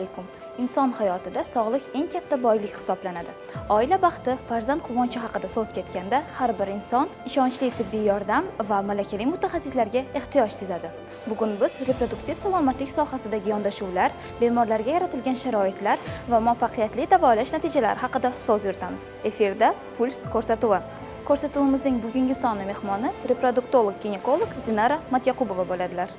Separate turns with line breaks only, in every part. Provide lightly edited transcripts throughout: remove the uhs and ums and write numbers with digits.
alaykum. Inson hayotida sog'lik eng katta boylik hisoblanadi. Oila baxti, farzand quvonchi haqida so'z ketganda, har bir inson ishonchli tibbiy yordam va malakali mutaxassislarga ehtiyoj sezadi. Bugun biz reproduktiv salomatlik sohasidagi yondashuvlar, bemorlarga yaratilgan sharoitlar va muvaffaqiyatli davolash natijalari haqida so'z yuritamiz. Efirda Puls ko'rsatuvi. Ko'rsatuvimizning bugungi sonli mehmoni reproduktolog-ginekolog Dinara Matyaqubova bo'ladilar.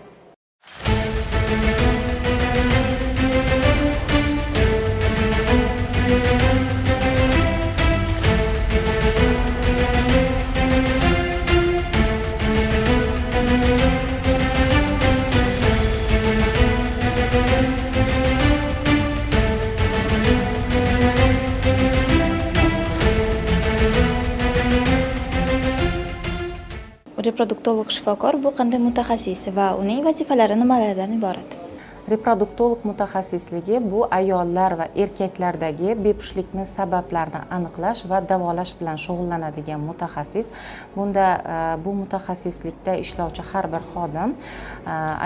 Reproduktolog shifokor bu qanday mutaxassis va uning vazifalari nimalardan iborat?
Reproduktolog mutaxassisligi bu ayollar va erkaklardagi bepushtlikni sabablarini aniqlash va davolash bilan shug'ullanadigan mutaxassis. Bunda bu mutaxassislikda ishlovchi har bir xodim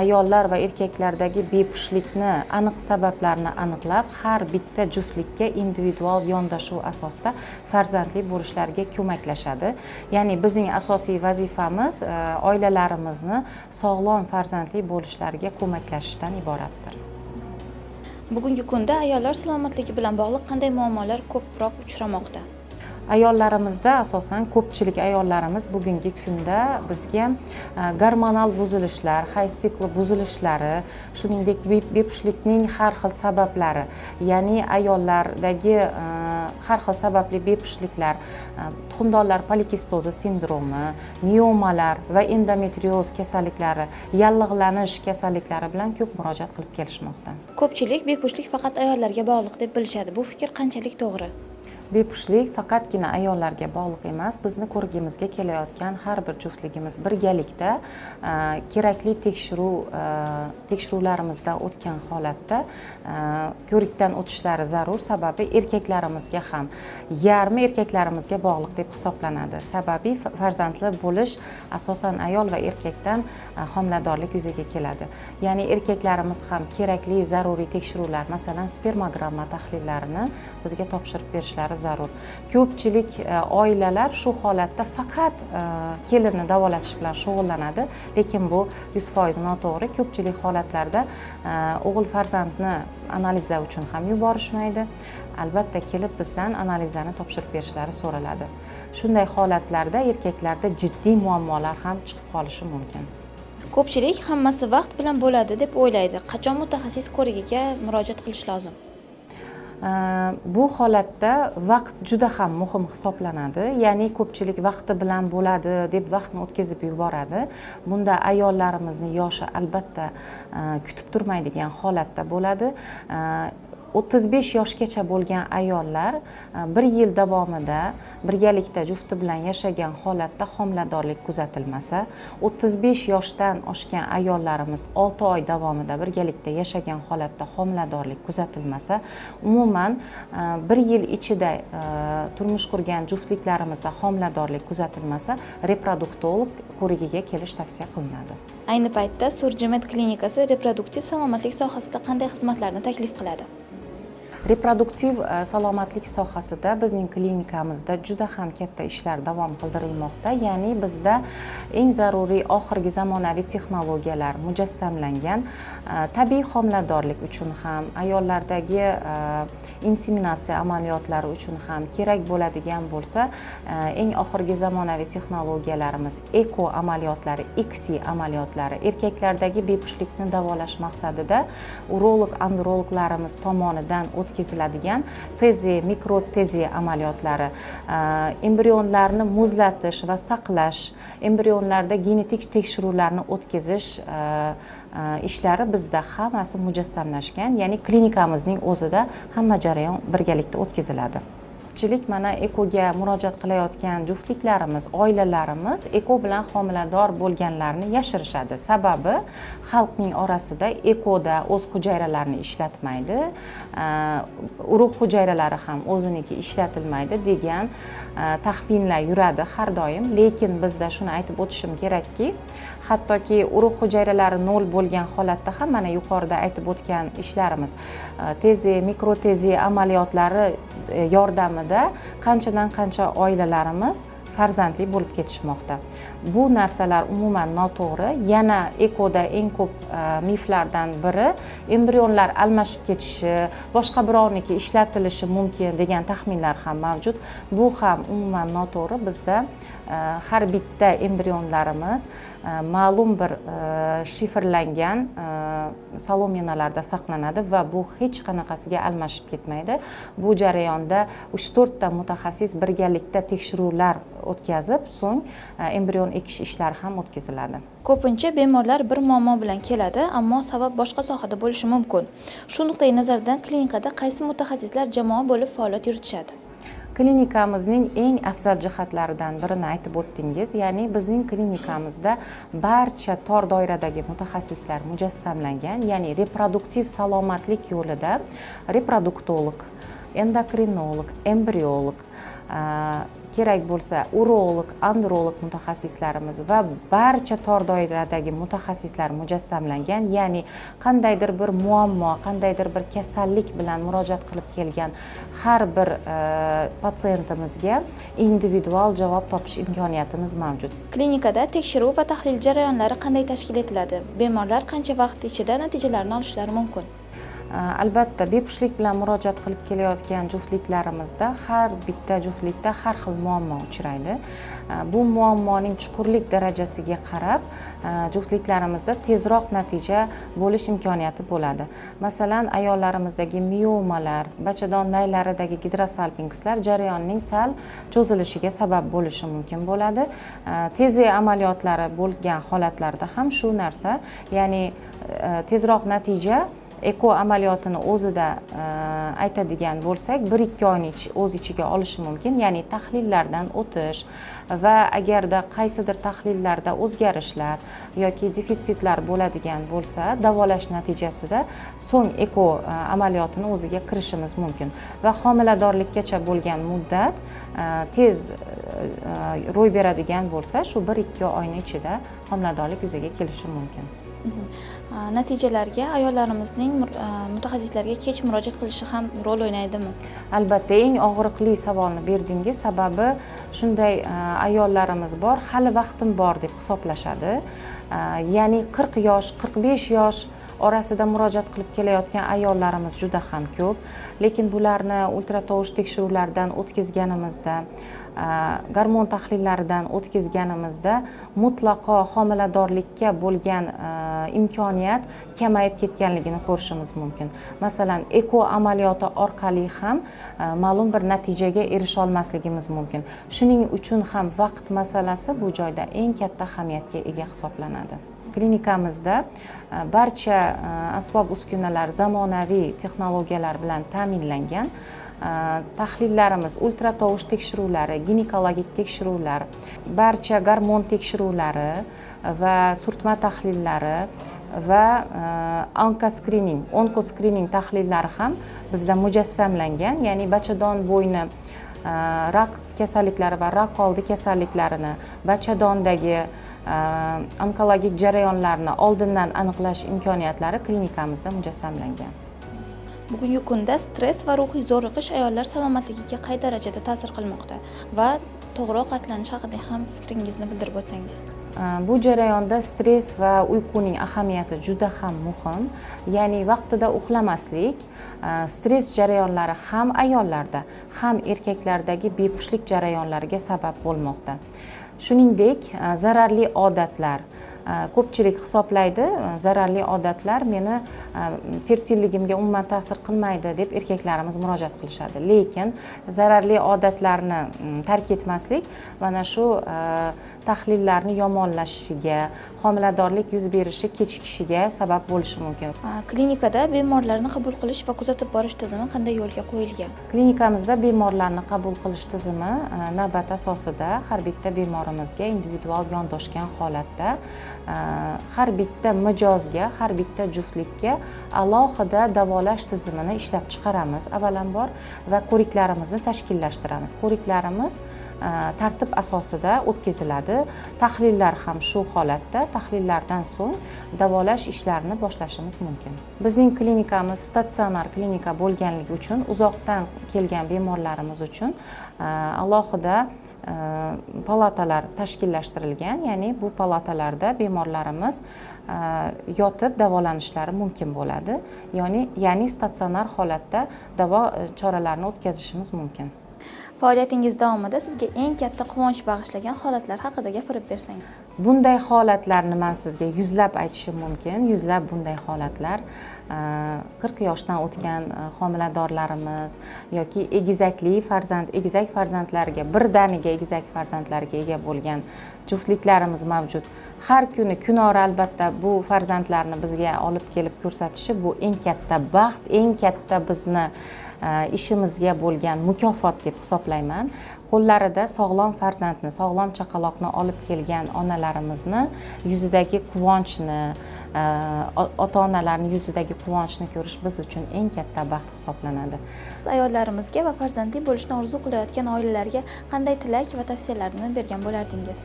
ayollar va erkaklardagi bepushtlikni aniq sabablarini aniqlab, har bitta juftlikka individual yondashuv asosida farzandli bo'lishlariga ko'maklashadi. Ya'ni bizning asosiy vazifamiz oilalarimizni sog'lom farzandli bo'lishlariga ko'maklashishdan iborat.
Bugungi kunda ayollar salomatligi bilan bog'liq qanday muammolar ko'proq uchramoqda?
Ayollarimizda asosan ko'pchilik ayollarimiz bugungi kunda bizga gormonal buzilishlar, hayz sikli buzilishlari, shuningdek bepushtlikning har xil sabablari, ya'ni ayollardagi har xil sababli bepushtliklar, tuxumdonlar polikistozi sindromi, miomalar va endometrioz kasalliklari, yallig'lanish kasalliklari bilan ko'p murojaat qilib kelishmoqda.
Ko'pchilik bepushtlik faqat ayollarga bog'liq deb bilishadi. Bu fikr qanchalik to'g'ri?
Bepushtlik faqatgina ayollarga bog'liq emas. Bizni ko'rigimizga kelayotgan har bir juftligimiz birgalikda kerakli tekshiruvlarimizda o'tgan holatda ko'rikdan o'tishlari zarur. Sababi erkaklarimizga ham, yarmi erkaklarimizga bog'liq deb hisoblanadi. Sababi farzandli bo'lish asosan ayol va erkakdan homiladorlik yuzaga keladi. Ya'ni erkaklarimiz ham kerakli zaruriy tekshiruvlar, masalan spermogramma tahlillarini bizga topshirib berishlari zarur. Ko'pchilik oilalar shu holatda faqat kelinni davolatish bilan shug'ullanadi, lekin bu 100% noto'g'ri. Ko'pchilik holatlarda o'g'il farzandni analizlar uchun ham yuborishmaydi. Albatta kelib bizdan analizlarni topshirib berishlari so'raladi. Shunday holatlarda erkaklarda jiddiy muammolar ham chiqib qolishi mumkin.
Ko'pchilik hammasi vaqt bilan bo'ladi deb o'ylaydi. Qachon mutaxassis ko'rigiga murojaat qilish lozim?
Bu holatda vaqt juda ham muhim hisoblanadi. Ya'ni ko'pchilik vaqti bilan bo'ladi deb vaqtni o'tkazib yuboradi. Bunda ayollarimizni yoshi albatta kutib turmaydigan holatda bo'ladi. 35 yoshgacha bo'lgan ayollar bir yil davomida birgalikda jufti bilan yashagan holatda homiladorlik kuzatilmasa, 35 yoshdan oshgan ayollarimiz 6 oy davomida birgalikda yashagan holatda homiladorlik kuzatilmasa, umuman bir yil ichida turmush qurgan juftliklarimizda homiladorlik kuzatilmasa, reproduktolog ko'rigiga kelish tavsiya qilinadi.
Ayni paytda Surgimed klinikasi reproduktiv salomatlik sohasida qanday xizmatlarni taklif qiladi?
Reproduktiv salomatlik sohasida bizning klinikamizda juda ham katta ishlar davom qildirilmoqda. Ya'ni bizda eng zaruriy oxirgi zamonaviy texnologiyalar mujassamlangan. Tabiiy homiladorlik uchun ham, ayollardagi inseminatsiya amaliyotlari uchun ham kerak bo'ladigan bo'lsa, eng oxirgi zamonaviy texnologiyalarimiz eko amaliyotlari, ICSI amaliyotlari, erkaklardagi bepushtlikni davolash maqsadida urolog, androloglarimiz tomonidan o'tkaziladigan tezi, mikrotezi amaliyotlari, embrionlarni muzlatish va saqlash, embrionlarda genetik tekshiruvlarni o'tkazish ishlari bizda hammasi mujassamlashgan. Ya'ni klinikamizning o'zida hamma jarayon birgalikda o'tkaziladi. ko'pchilik mana ekoga murojaat qilayotgan juftliklarimiz, oilalarimiz eko bilan homilador bo'lganlarni yashirishadi. Sababi xalqning orasida ekoda o'z hujayralarini ishlatmaydi, urug' hujayralari ham o'ziniki ishlatilmaydi degan taxminlar yuradi har doim. Lekin bizda shuni aytib o'tishim kerakki, hattoki urug' hujayralari nol bo'lgan holatda ham mana yuqorida aytib o'tgan ishlarimiz tezi, mikrotezi amaliyotlari yordamida qanchadan qancha oilalarimiz farzandli bo'lib ketishmoqda. Bu narsalar umuman noto'g'ri. Yana ekoda eng ko'p miflardan biri embrionlar almashib ketishi, boshqa birovniki ishlatilishi mumkin degan taxminlar ham mavjud. Bu ham umuman noto'g'ri. Bizda har bitta embrionlarimiz ma'lum bir shifrlangan salomenalarda saqlanadi va bu hech qanaqasiga almashib ketmaydi. Bu jarayonda 3-4 ta mutaxassis birgalikda tekshiruvlar o'tkazib, so'ng embrion ekish ishlari ham o'tkaziladi.
Ko'pincha bemorlar bir muammo bilan keladi, ammo sabab boshqa sohada bo'lishi mumkin. Shu nuqtai nazardan klinikada qaysi mutaxassislar jamoa bo'lib faoliyat yuritishadi?
Klinikamizning eng afzal jihatlaridan birini aytib o'tdingiz, ya'ni bizning klinikamizda barcha tor doiradagi mutaxassislar mujassamlangan, ya'ni reproduktiv salomatlik yo'lida reproduktolog, endokrinolog, embriolog, kerak bo'lsa urolog, androlog mutaxassislarimiz va barcha tor doiradagi mutaxassislar mujassamlangan, ya'ni qandaydir bir muammo, qandaydir bir kasallik bilan murojaat qilib kelgan har bir patsientimizga individual javob topish imkoniyatimiz mavjud.
Klinikada tekshiruv va tahlil jarayonlari qanday tashkil etiladi? Bemorlar qancha vaqt ichida natijalarni olishlari mumkin?
Albatta, bepushtlik bilan murojaat qilib kelayotgan juftliklarimizda har bitta juftlikda har xil muammo uchraydi. Bu muammoning chuqurlik darajasiga qarab juftliklarimizda tezroq natija bo'lish imkoniyati bo'ladi. Masalan, ayollarimizdagi miomalar, bachadon naylaridagi gidrosalpingislar jarayonning sal cho'zilishiga sabab bo'lishi mumkin bo'ladi. Tezi amaliyotlari bo'lgan holatlarda ham shu narsa, ya'ni tezroq natija eko amaliyotini o'zida aytadigan bo'lsak 1-2 oyni o'z ichiga olishi mumkin, ya'ni tahlillardan o'tish va agarda qaysidir tahlillarda o'zgarishlar yoki defitsitlar bo'ladigan bo'lsa, davolash natijasida so'ng eko amaliyotini o'ziga kirishimiz mumkin va homiladorlikkacha bo'lgan muddat tez ro'y beradigan bo'lsa, shu 1-2 oyni ichida homiladorlik yuzaga kelishi mumkin.
Natijalarga ayollarimizning mutaxassislarga kech murojaat qilishi ham rol o'ynaydimi?
Albatta, eng og'riqli savolni berdingiz. Sababi shunday ayollarimiz bor, hali vaqtim bor deb hisoblashadi. Ya'ni 40 yosh, 45 yosh orasida murojaat qilib kelayotgan ayollarimiz juda ham ko'p, lekin bularni ultratovush tekshiruvlaridan o'tkazganimizda, gormon tahlillaridan o'tkazganimizda mutlaqo homiladorlikka bo'lgan imkoniyat kamayib ketganligini ko'rishimiz mumkin. Masalan, eko amaliyoti orqali ham ma'lum bir natijaga erisha olmasligimiz mumkin. Shuning uchun ham vaqt masalasi bu joyda eng katta ahamiyatga ega hisoblanadi. Klinikamizda barcha asbob uskunalar zamonaviy texnologiyalar bilan ta'minlangan. Tahlillarimiz, ultratovush tekshiruvlari, ginekologik tekshiruvlar, barcha gormon tekshiruvlari va surtma tahlillari va onkoskrining tahlillari ham bizda mujassamlangan, ya'ni bachadon bo'yni rak kasalliklari va rak oldi kasalliklarini, bachadondagi onkologik jarayonlarni oldindan aniqlash imkoniyatlari klinikamizda mujassamlangan.
Bugungi kunda stress va ruhiy zo'riqish ayollar salomatligiga qay darajada ta'sir qilmoqda va to'g'ri ovqatlanish haqida ham fikringizni bildirib o'tsangiz.
Bu jarayonda stress va uyquning ahamiyati juda ham muhim. Ya'ni vaqtida uxlamaslik stress jarayonlari ham ayollarda, ham erkaklardagi bepushtlik jarayonlariga sabab bo'lmoqda. Shuningdek, zararli odatlar, ko'pchilik hisoblaydi zararli odatlar meni fertilligimga umuman ta'sir qilmaydi deb erkaklarimiz murojaat qilishadi, lekin zararli odatlarni tark etmaslik mana shu tahlillarni yomonlashishiga, homiladorlik yuz berishi kechikishiga sabab bo'lishi mumkin.
Klinikada bemorlarni qabul qilish va kuzatib borish tizimi qanday yo'lga qo'yilgan?
Klinikamizda bemorlarni qabul qilish tizimi navbat asosida har bitta bemorimizga individual yondoshgan holatda har bitta mijozga, har bitta juftlikka alohida davolash tizimini ishlab chiqaramiz avvalambor va ko'riklarimizni tashkillashtiramiz. Ko'riklarimiz tartib asosida o'tkaziladi. Tahlillar ham shu holatda, tahlillardan so'ng davolash ishlarini boshlashimiz mumkin. Bizning klinikamiz statsionar klinika bo'lganligi uchun uzoqdan kelgan bemorlarimiz uchun alohida palatalar tashkillashtirilgan, ya'ni bu palatalarda bemorlarimiz yotib davolanishlari mumkin bo'ladi. Ya'ni statsionar holatda davo choralarini o'tkazishimiz mumkin.
Faoliyatingiz davomida sizga eng katta quvonch bag'ishlagan holatlar haqida gapirib bersangiz.
Bunday holatlarni men sizga yuzlab aytishim mumkin. Yuzlab bunday holatlar 40 yoshdan o'tgan homiladorlarimiz yoki egizak farzandlariga, birdaniga egizak farzandlarga ega bo'lgan juftliklarimiz mavjud. Har kuni kunora albatta bu farzandlarni bizga olib kelib ko'rsatishi bu eng katta baxt, eng katta bizni ishimizga bo'lgan mukofot deb hisoblayman. Qo'llarida sog'lom farzandni, sog'lom chaqaloqni olib kelgan onalarimizni yuzidagi quvonchni, ota-onalarning yuzidagi quvonchni ko'rish biz uchun eng katta baxt hisoblanadi.
Ayollarimizga va farzandli bo'lishni orzu qilayotgan oilalarga qanday tilak va tavsiyalarni bergan bo'lardingiz?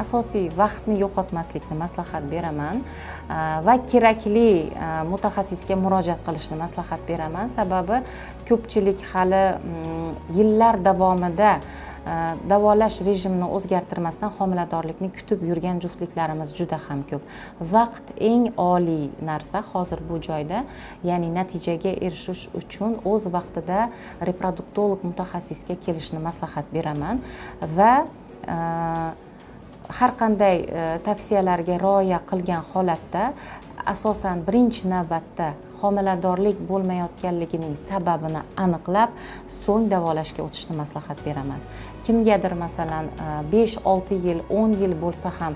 Asosiy vaqtni yo'qotmaslikni maslahat beraman va kerakli mutaxassisga murojaat qilishni maslahat beraman. Sababi ko'pchilik hali yillar davomida davolash rejimini o'zgartirmasdan homiladorlikni kutib yurgan juftliklarimiz juda ham ko'p. Vaqt eng oliy narsa hozir bu joyda, ya'ni natijaga erishish uchun o'z vaqtida reproduktolog mutaxassisga kelishni maslahat beraman va har qanday tavsiyalarga rioya qilgan holatda asosan birinchi navbatda homiladorlik bo'lmayotganligining sababini aniqlab, so'ng davolashga o'tishni maslahat beraman. Kimgadir masalan 5-6 yil, 10 yil bo'lsa ham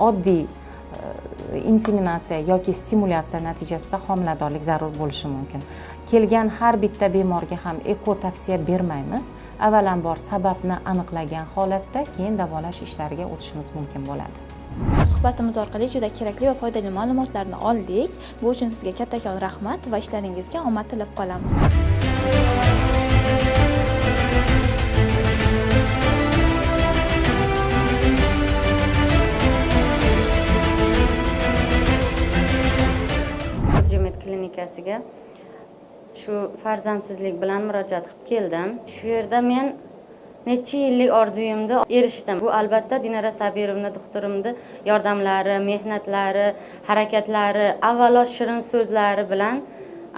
oddiy inseminatsiya yoki stimulyatsiya natijasida homiladorlik zarur bo'lishi mumkin. Kelgan har bitta bemorga ham eko tavsiya bermaymiz. Avvalambor sababni aniqlagan holatda keyin davolash ishlariga o'tishimiz mumkin bo'ladi.
Suhbatimiz orqali juda kerakli va foydali ma'lumotlarni oldik. Bu uchun sizga kattakon rahmat va ishlaringizga omad tilab qolamiz.
Subjemet klinikasiga shu farzandsizlik bilan murojaat qilib keldim. Shu yerda men necha yillik orzuyimni erishdim. Bu albatta Dinara Sabirovna doktorimni yordamlari, mehnatlari, harakatlari, avvalo shirin so'zlari bilan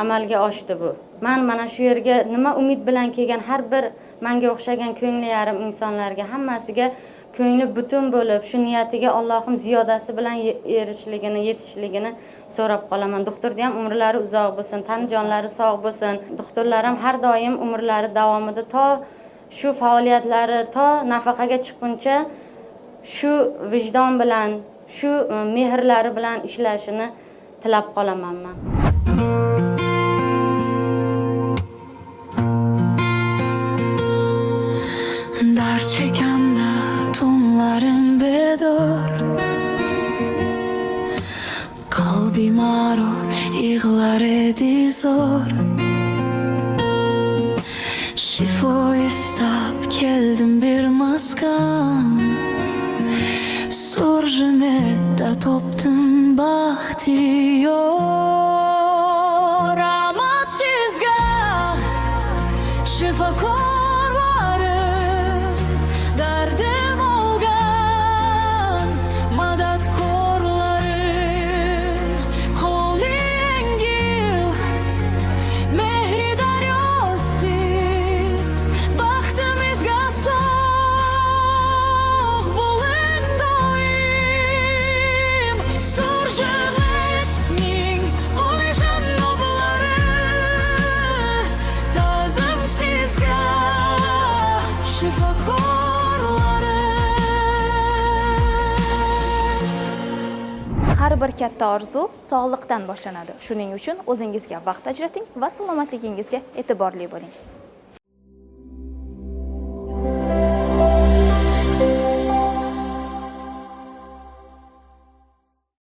amalga oshdi bu. Men mana shu yerga nima umid bilan kelgan har bir menga o'xshagan ko'ngli yarim insonlarga hammasiga ko'ngli butun bo'lib, shu niyatiga Allohim ziyodasi bilan yetishligini so'rab qolaman. Doktorda ham umrlari uzoq bo'lsin, tan jonlari sog' bo'lsin. Doktorlar ham har doim umrlari davomida to shu faoliyatlari to nafaqaga chiqquncha shu vijdon bilan, shu mehrlari bilan ishlashini tilab qolaman men.
Dar çekende tonların bedor, kalbim ağrır, yığlar edi zor. Şifo istab geldim bir maskan, Surjemette toptum bahtiyar. Amatsizgah şifakorları derdim olgan, madat korları koli engil, mehri daryosiz bahtımızga soğuk bulun doyum.
bir katta orzu sog'liqdan boshlanadi. Shuning uchun o'zingizga vaqt ajrating va salomatligingizga e'tiborli bo'ling.